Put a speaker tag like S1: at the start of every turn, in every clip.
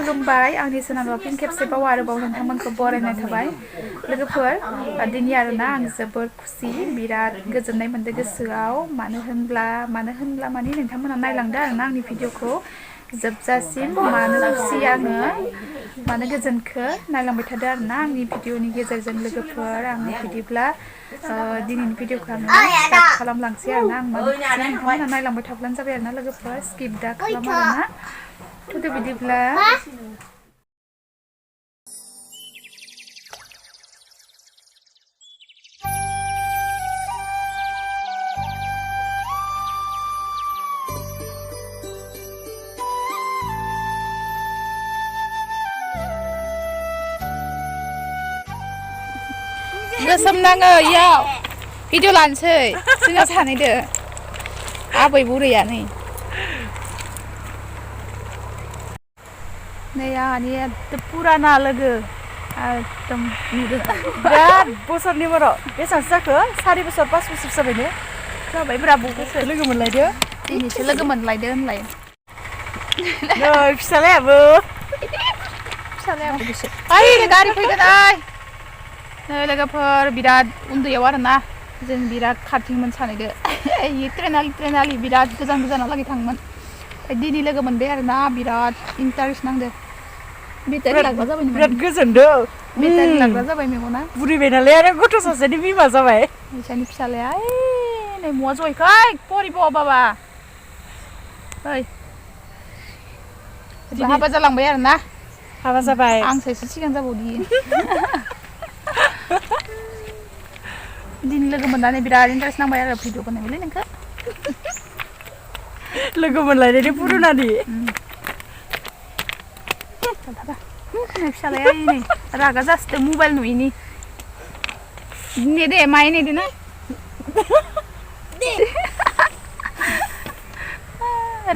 S1: खुलुमबाय आंनि चेनेलाव फिन खेबसेबाव आरोबाव नोंथांमोनखौ बरायनाय थाबाय लोगोफोर दिनै आरोना आं जोबोद खुसि बिराद गोजोननाय मोनदों गोसोआव मानो होनब्ला माने नोंथांमोना नायलांदो आरोना आंनि भिडिअखौ जोबजासिम मानो खुसि आङो मानो गोजोनखो नायलांबाय थादो आरोना आंनि भिडिअनि गेजेरजों लोगोफोर आंनि बिदिब्ला दिनैनि भिडिअखौ आङो स्टार्ट खालामलांसै आरोना आं मानो खुसि नोंथांमोना नायलांबाय थाब्लानो जाबाय आरोना लोगोफोर स्किप दा खालाम आरोना थुदो बिदिब्ला गोसोम नाङो इयाव भिडिअ लानोसै जोंहा सानैदो आबै बुरैया नै आंनि एकदम पुराना लोगो एकदम
S2: बिराद बोसोरनि बर' बेसेबांसो जाखो 4 बोसोर 5 बोसोर जाबायनो
S1: जाबाय ब्रा बोसोर
S2: लोगो मोनलायदो
S1: दिनैसो लोगो मोनलायदो होनलाय
S2: नै फिसालायाबो
S1: ओइ गारि फैगोन ओइ नै लोगोफोर बिराद उन्दैयाव आरोना जों बिराद खाथिमोन सानैदो ट्रेनालि बिराद गोजानावलागै थाङोमोन दिनै लोगो मोनबाय आरोना बिराद इन्टारेस्ट नांदो बेटारि लाग्रा जाबाय
S2: बिराद गोजोनदों
S1: बेटारि लाग्रा जाबाय मेगना
S2: बुरिबाय नालाय आरो गथ' सासेनि बिमा जाबाय
S1: इसानि फिसालाया नै मवा जयखाय परिब बाबा ओइ हाबा जालांबाय आरोना
S2: हाबा जाबाय
S1: आंसो एसे सिगां जाबावदि दिनै लोगो मोननानै बिराद इन्टारेस्ट नांबाय आरो भिडिअ बानायबायलै नोंखौ
S2: लोगो मोनलायनायनि पुरुनानि
S1: फिसालाया नै रागा जासिदों मबाइल नुयिनि नेदे माइ नेदे ना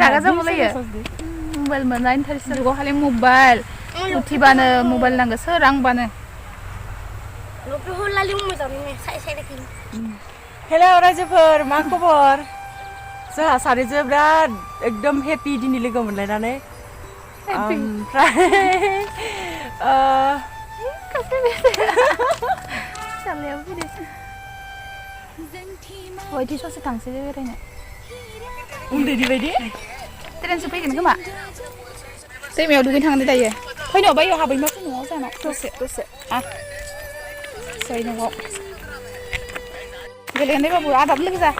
S1: रागा जाबावलायो मबाइल मोना इन्टारेस्ट जुगाव खालि मबाइल उथिबानो मबाइल नांगौ सोरांबानो
S2: हेलौ रायजोफोर मा खबर जोंहा सानैजों बिराद एकदम हेपि दिनै लोगो मोनलायनानै ओमफ्राय
S1: बायदि ससे थांसै बेरायनो
S2: उन्दैनि बायदि
S1: ट्रेनसो फैगोन खोमा दैमायाव दुगैनो थांनो दायो फैनायाव बायो हाबैमा फैनायाव जानाव दसे सै न'आव गेलेगोन दे बाबु आदाबो लोगो जा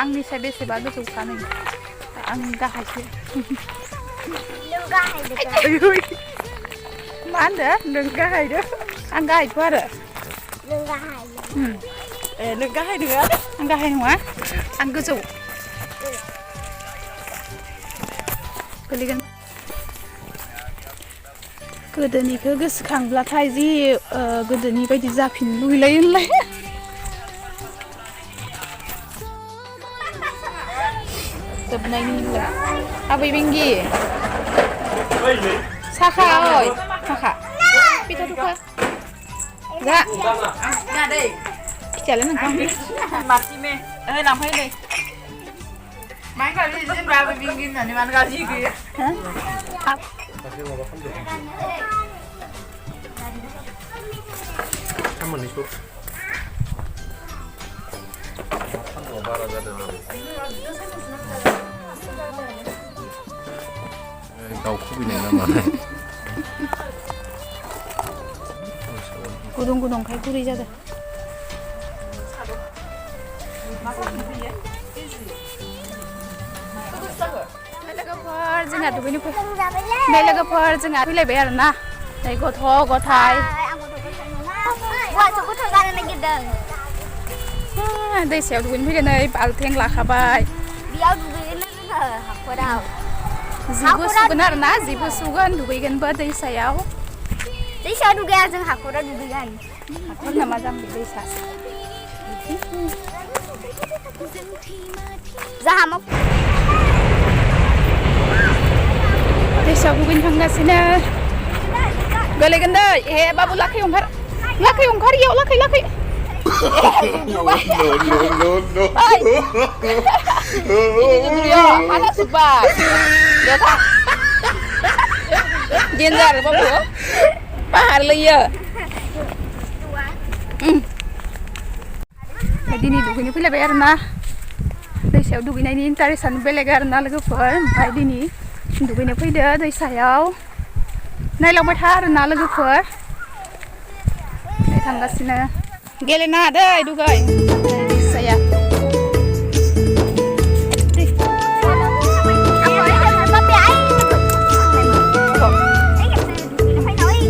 S1: आंनि साय बेसेबा गोजौखा नै आं गाहायसो मा होनदों
S2: नों गाहायदो
S1: आं गाहायथ' आरो
S2: नों गाहाय नङा
S1: आं गाहाय नङा आं गोजौ गोलैगोन गोदोनिखौ गोसोखांब्लाथाय जि गोदोनि बायदि जाफिननो लुगैलायो होनलाय जोबनायनि आबै बेंगि साखा ओइ साखा पिथा थुखा जा खिथियालाय नोंथां
S2: माथिमे लांफै नै माइ गाज्रि जेनेबा आबै बेंगि होननानै मानो गाज्रि गैयो
S3: बारा जादों दाउ खुबैनाय नामा
S1: गुदुंखाय गुरै जादों लोगोफोर जोंहा दुगैनो फैबाय लोगोफोर जोंहा फैलायबाय आरोना नै गथ' गथाय दैसायाव दुगैनो फैगोन नै बाल्थिं लाखाबाय जिबो सुगोन आरोना जिबो सुगोन दुगैगोनबो दैसायाव
S4: दुगैया जों हाखराव दुगैगोन
S1: हाखर नामा जाम्बि दैसा
S4: जाहा
S1: दैसायाव दुगैनो थांगासिनो गोलैगोन दै ए बाबु लाखै ओंखार इयाव लाखै
S3: No.
S1: Ini anak sebab. था डेन्जार बाबु बाहार लैयो दिनै दुगैनो फैलायबाय आरोना दैसायाव दुगैनायनि इन्टारेस्टआनो बेलेग आरोना लोगोफोर ओमफ्राय दिनै दुगैनो फैदो दैसायाव नायलांबाय था आरोना लोगोफोर थांगासिनो गेलेना दै दुगै दैसाया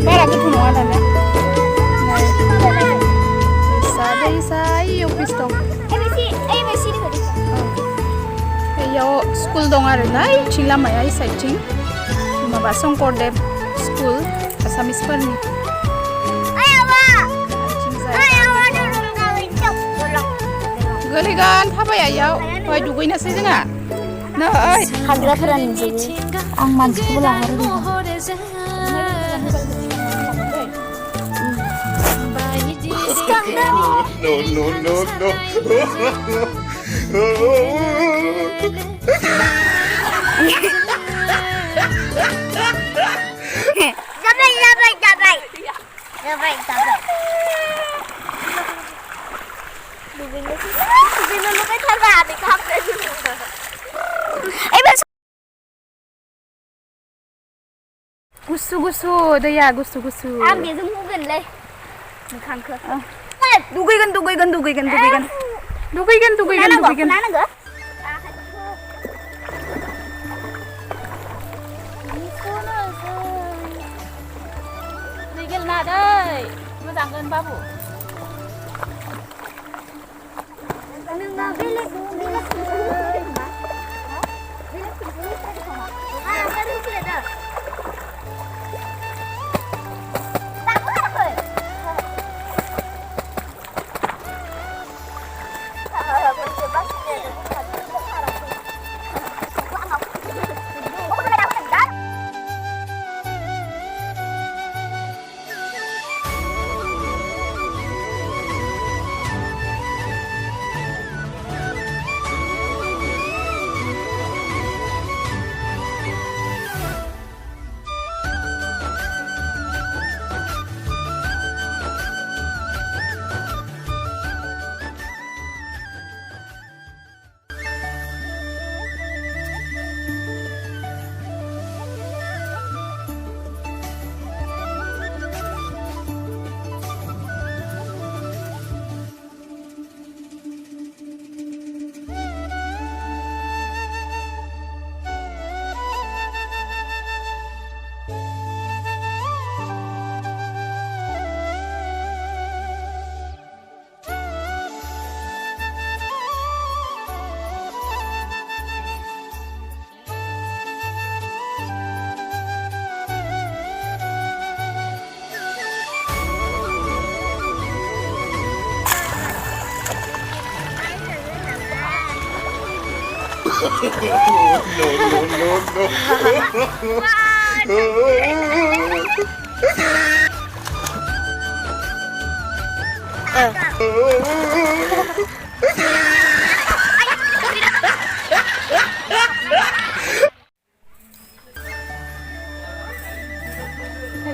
S1: बारा गोथौ नङा दाना दैसा अफिस दं बेयाव स्कुल दं आरोना इथिं लामाया इ साइडथिं माबा शंकरदेव स्कुल आसामिसफोरनि गोलैगोन थाबायायाव ओमफ्राय दुगैनोसै जोंहा नै
S4: हाग्राफोरा
S1: आं मानसिखौबो लाहरो गुसु गुसु दैया गुसु गुसु
S4: आं बेजों हुगोनलै मोखांखौ
S1: दुगैगोन गेलेना दै मोजांगोन बाबु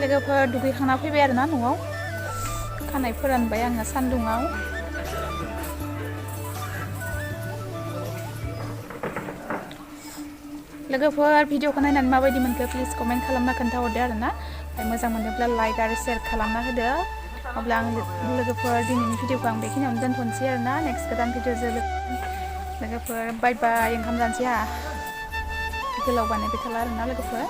S1: लोगोफोर दुगैखांना फैबाय आरोना न'आव खानाय फोरानबाय आङो सान्दुङाव लोगोफोर भिडिअखौ नायनानै माबायदि मोनखो प्लिज कमेन्ट खालामना खोन्थाहरदो आरोना मोजां मोनोब्ला लाइक आरो शेयार खालामना होदो अब्ला आं लोगोफोर दिनैनि भिडिअखौ आं बेखिनियावनो दोनथ'नोसै आरोना नेक्स्ट गोदान भिडिअजों लोगोफोर बाय बाय ओंखाम जानोसै गोलाव बानायबाय थाला आरोना लोगोफोर